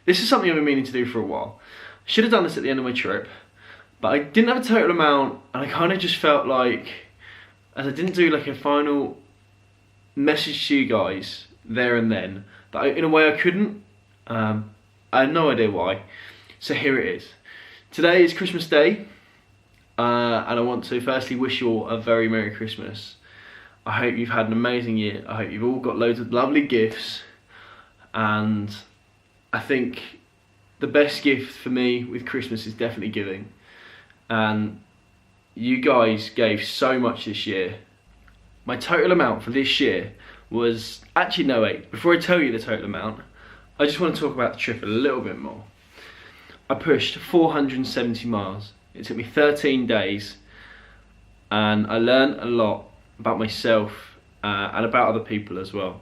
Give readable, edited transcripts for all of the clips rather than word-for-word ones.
this is something I've been meaning to do for a while. I should have done this at the end of my trip, but I didn't have a total amount, and I kind of just felt like, as I didn't do like a final message to you guys there and then, that in a way I couldn't. I had no idea why. So here it is. Today is Christmas Day, and I want to firstly wish you all a very Merry Christmas. I hope you've had an amazing year. I hope you've all got loads of lovely gifts, and I think the best gift for me with Christmas is definitely giving. And you guys gave so much this year. My total amount for this year was, actually no wait, before I tell you the total amount, I just want to talk about the trip a little bit more. I pushed 470 miles. It took me 13 days, and I learned a lot about myself and about other people as well.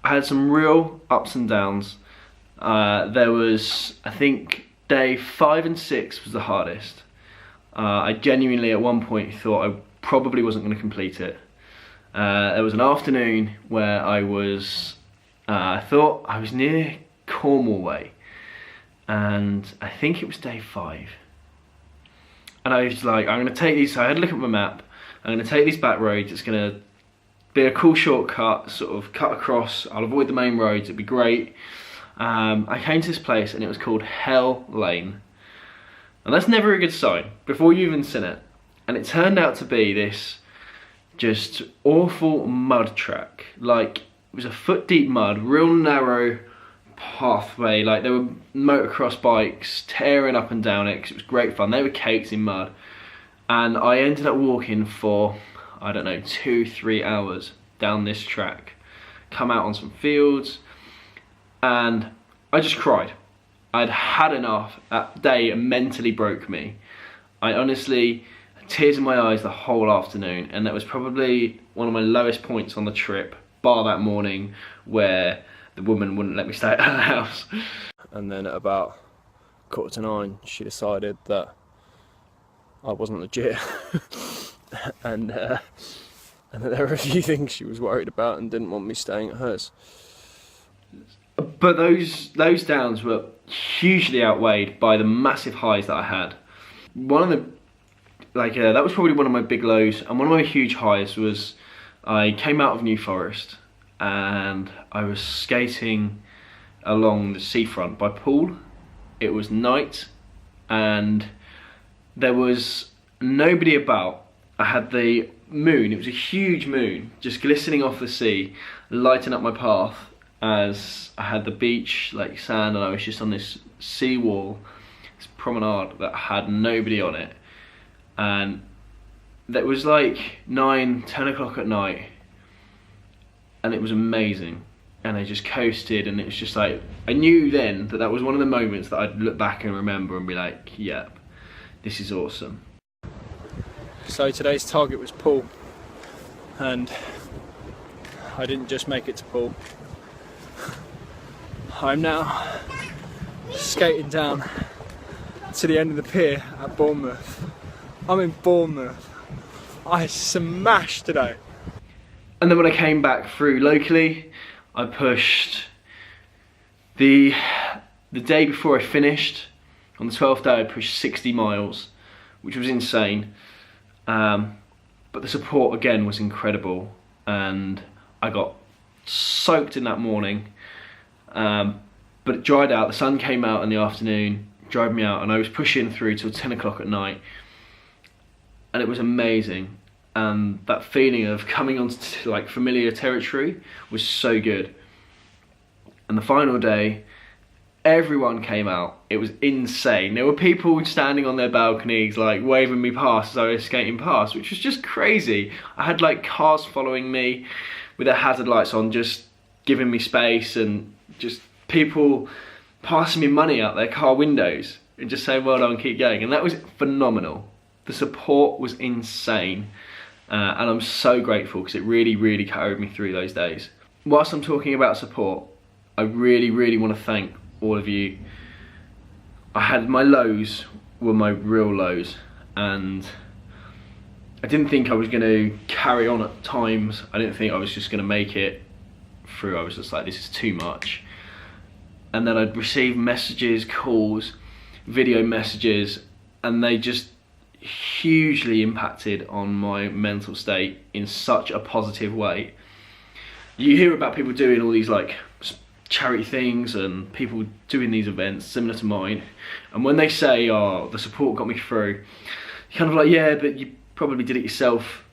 I had some real ups and downs. There was, I think, day 5 and 6 was the hardest. I genuinely at one point thought I probably wasn't going to complete it. There was an afternoon where I thought I was near Cornwall Way, and I think it was day 5. And I was like, I'm going to take these, so I had a look at my map, I'm going to take these back roads, it's going to be a cool shortcut, sort of cut across, I'll avoid the main roads, it'd be great. I came to this place and it was called Hell Lane. And that's never a good sign, before you've even seen it. And it turned out to be this just awful mud track. Like, it was a foot deep mud, real narrow pathway. Like, there were motocross bikes tearing up and down it because it was great fun. They were caked in mud. And I ended up walking for, I don't know, 2-3 hours down this track. Come out on some fields, and I just cried. I'd had enough. That day mentally broke me. I honestly had tears in my eyes the whole afternoon, and that was probably one of my lowest points on the trip, bar that morning where the woman wouldn't let me stay at her house. And then at about 8:45, she decided that I wasn't legit. and that there were a few things she was worried about and didn't want me staying at hers. But those downs were hugely outweighed by the massive highs that I had. One of the, that was probably one of my big lows, and one of my huge highs was I came out of New Forest and I was skating along the seafront by Poole. It was night and there was nobody about. I had the moon, it was a huge moon, just glistening off the sea, lighting up my path as I had the beach, like sand, and I was just on this sea wall, this promenade that had nobody on it. And that was like 9-10 o'clock at night, and it was amazing. And I just coasted, and it was just like, I knew then that that was one of the moments that I'd look back and remember and be like, yep, this is awesome. So today's target was Poole, and I didn't just make it to Poole. I'm now skating down to the end of the pier at Bournemouth. I'm in Bournemouth. I smashed today. And then when I came back through locally, I pushed the day before I finished, on the 12th day I pushed 60 miles, which was insane. But the support again was incredible, and I got soaked in that morning, but it dried out. The sun came out in the afternoon, dried me out, and I was pushing through till 10 o'clock at night, and it was amazing. And that feeling of coming onto like familiar territory was so good. And the final day, everyone came out. It was insane. There were people standing on their balconies like waving me past as I was skating past, which was just crazy. I had like cars following me with their hazard lights on, just giving me space, and just people passing me money out their car windows and just saying well done, keep going. And that was phenomenal. The support was insane, and I'm so grateful because it really carried me through those days. Whilst I'm talking about support, I really want to thank all of you. I had my lows were my real lows, and I didn't think I was going to carry on at times. I didn't think I was just going to make it through. I was just like, this is too much. and then I'd receive messages, calls, video messages, and they just hugely impacted on my mental state in such a positive way. You hear about people doing all these like charity things and people doing these events similar to mine, and when they say, oh, the support got me through, you're kind of like, yeah, but you probably did it yourself.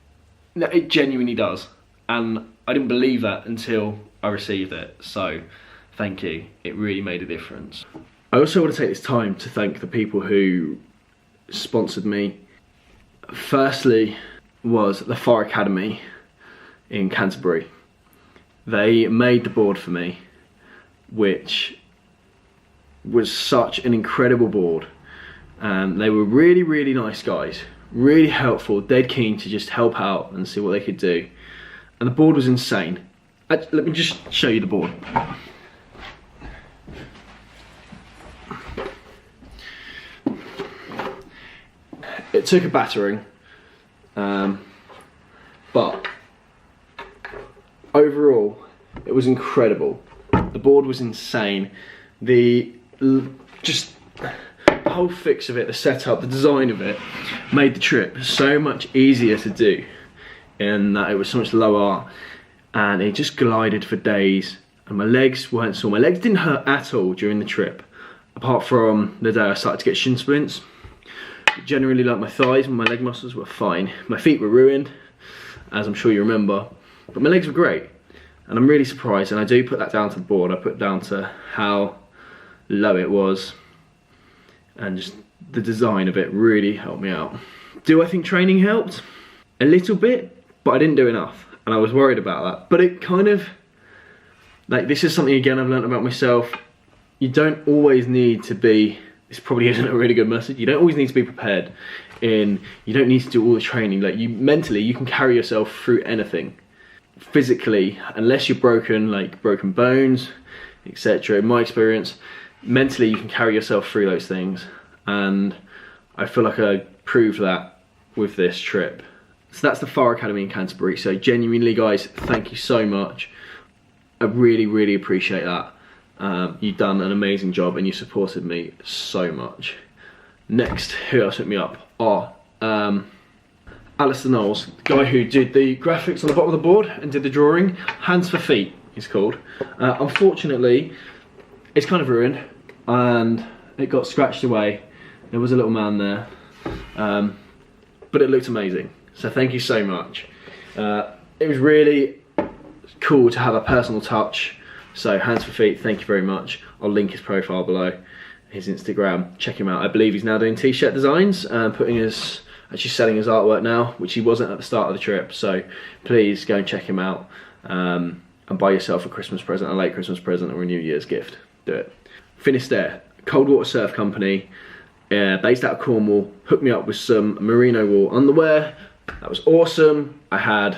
No, it genuinely does, and I didn't believe that until I received it, so thank you, it really made a difference. I also want to take this time to thank the people who sponsored me. Firstly was the Fire Academy in Canterbury. They made the board for me, which was such an incredible board, and they were really, really nice guys, really helpful, dead keen to just help out and see what they could do, and the board was insane. Let me just show you the board. It took a battering, but overall it was incredible. The board was insane. The whole fix of it, the setup, the design of it made the trip so much easier to do, in that it was so much lower and it just glided for days, and my legs weren't sore. My legs didn't hurt at all during the trip, apart from the day I started to get shin splints. Generally, like my thighs and my leg muscles were fine. My feet were ruined, as I'm sure you remember, but my legs were great, and I'm really surprised, and I do put that down to the board. I put it down to how low it was, and just the design of it really helped me out. Do I think training helped? A little bit, but I didn't do enough, and I was worried about that. But it kind of, like, this is something again I've learned about myself. You don't always need to be, this probably isn't a really good message, you don't always need to be prepared. You don't need to do all the training. Like, mentally, you can carry yourself through anything. Physically, unless you're broken, like broken bones, etc. In my experience, mentally you can carry yourself through those things, and I feel like I proved that with this trip. So that's the Fire Academy in Canterbury. So genuinely, guys, thank you so much. I really, really appreciate that. You've done an amazing job and you supported me so much. Next, who else hit me up? Alistair Knowles, the guy who did the graphics on the bottom of the board and did the drawing. Hands for Feet, he's called. Unfortunately, it's kind of ruined and it got scratched away. There was a little man there, but it looked amazing. So thank you so much. It was really cool to have a personal touch. So Hands for Feet, thank you very much. I'll link his profile below, his Instagram. Check him out. I believe he's now doing t-shirt designs, actually selling his artwork now, which he wasn't at the start of the trip. So please go and check him out, and buy yourself a Christmas present, a late Christmas present, or a New Year's gift. Do it. Finisterre, cold water surf company, based out of Cornwall, hooked me up with some merino wool underwear. That was awesome. I had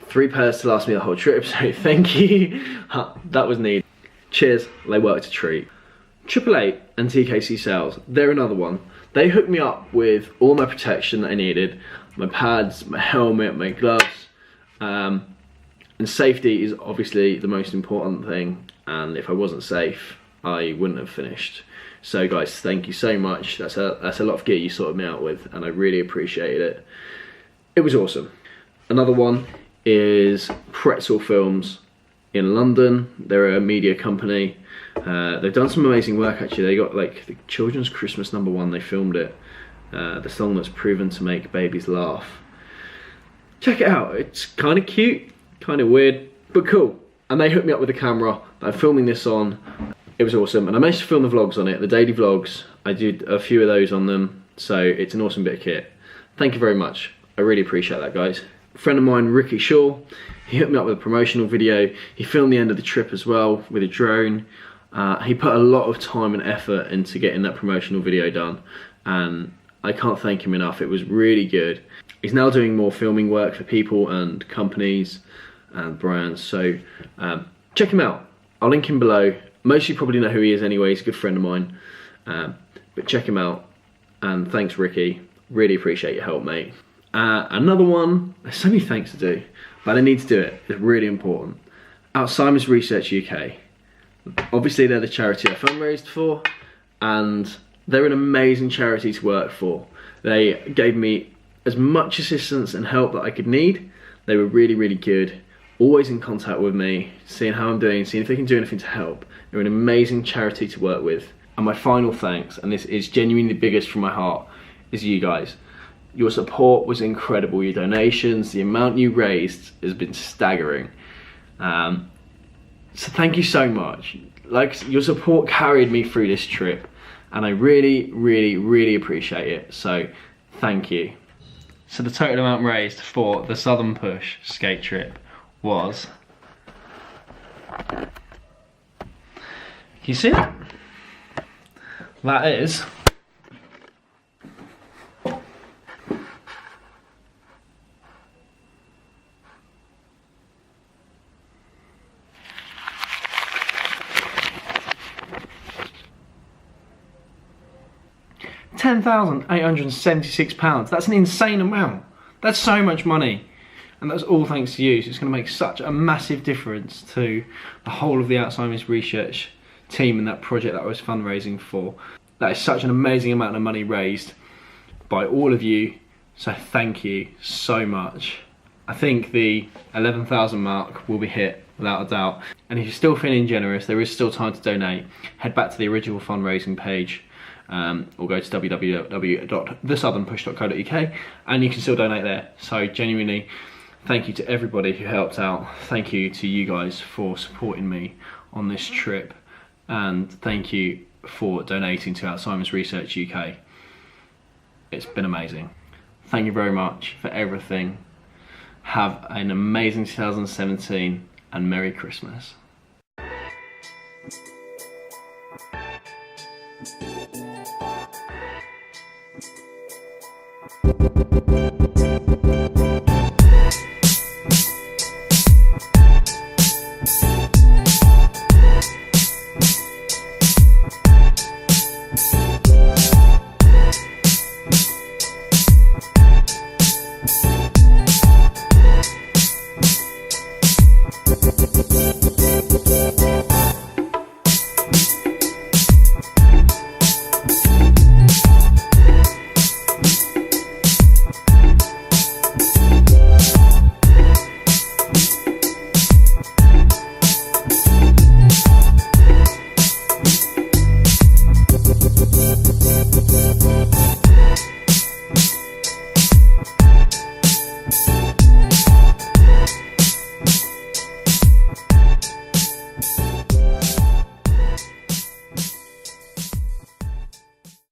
3 pairs to last me the whole trip, so thank you. That was needed. Cheers, they worked a treat. 888 and TKC Sales, they're another one. They hooked me up with all my protection that I needed, my pads, my helmet, my gloves, and safety is obviously the most important thing, and if I wasn't safe, I wouldn't have finished. So guys, thank you so much. That's a lot of gear you sorted me out with, and I really appreciated it. It was awesome. Another one is Pretzel Films in London. They're a media company. They've done some amazing work actually. They got like the children's Christmas #1, they filmed it. The song that's proven to make babies laugh. Check it out, it's kind of cute, kind of weird, but cool. And they hooked me up with a camera that I'm filming this on. It was awesome, and I managed to film the vlogs on it, the daily vlogs. I did a few of those on them, so it's an awesome bit of kit. Thank you very much, I really appreciate that, guys. A friend of mine, Ricky Shaw, he hooked me up with a promotional video. He filmed the end of the trip as well with a drone. He put a lot of time and effort into getting that promotional video done, and I can't thank him enough. It was really good. He's now doing more filming work for people and companies and brands, so check him out. I'll link him below. Most of you probably know who he is anyway, he's a good friend of mine, but check him out, and thanks Ricky, really appreciate your help, mate. Another one, there's so many thanks to do, but I need to do it, it's really important. Alzheimer's Research UK, Obviously they're the charity I fundraised for, and they're an amazing charity to work for. They gave me as much assistance and help that I could need. They were really, really good, always in contact with me, seeing how I'm doing, seeing if they can do anything to help. They're an amazing charity to work with. And my final thanks, and this is genuinely the biggest from my heart, is you guys. Your support was incredible. Your donations, the amount you raised has been staggering. So thank you so much. Like, your support carried me through this trip, and I really, really, really appreciate it. So thank you. So the total amount raised for the Southern Push skate trip was, can you see it? That is £10,876. That's an insane amount. That's so much money. And that's all thanks to you. So it's going to make such a massive difference to the whole of the Alzheimer's research team and that project that I was fundraising for. That is such an amazing amount of money raised by all of you. So thank you so much. I think the 11,000 mark will be hit without a doubt. And if you're still feeling generous, there is still time to donate. Head back to the original fundraising page. Or go to www.thesouthernpush.co.uk and you can still donate there. So genuinely, thank you to everybody who helped out. Thank you to you guys for supporting me on this trip, and thank you for donating to Alzheimer's Research UK. It's been amazing. Thank you very much for everything. Have an amazing 2017 and Merry Christmas.